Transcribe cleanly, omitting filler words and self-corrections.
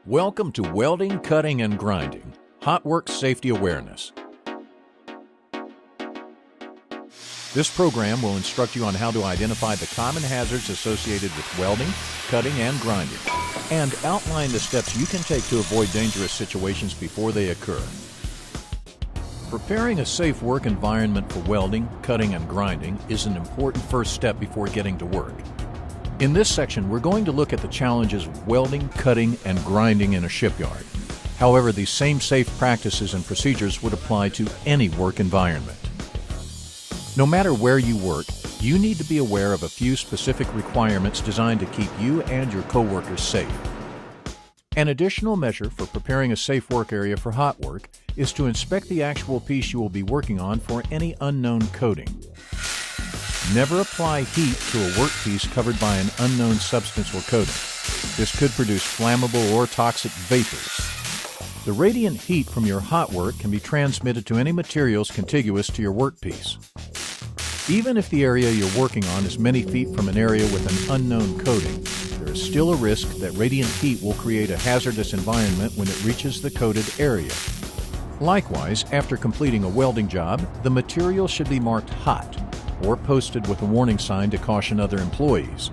Welcome to Welding, Cutting, and Grinding, Hot Work Safety Awareness. This program will instruct you on how to identify the common hazards associated with welding, cutting, and grinding, and outline the steps you can take to avoid dangerous situations before they occur. Preparing a safe work environment for welding, cutting, and grinding is an important first step before getting to work. In this section, we're going to look at the challenges of welding, cutting, and grinding in a shipyard. However, these same safe practices and procedures would apply to any work environment. No matter where you work, you need to be aware of a few specific requirements designed to keep you and your coworkers safe. An additional measure for preparing a safe work area for hot work is to inspect the actual piece you will be working on for any unknown coating. Never apply heat to a workpiece covered by an unknown substance or coating. This could produce flammable or toxic vapors. The radiant heat from your hot work can be transmitted to any materials contiguous to your workpiece. Even if the area you're working on is many feet from an area with an unknown coating, there is still a risk that radiant heat will create a hazardous environment when it reaches the coated area. Likewise, after completing a welding job, the material should be marked hot or posted with a warning sign to caution other employees.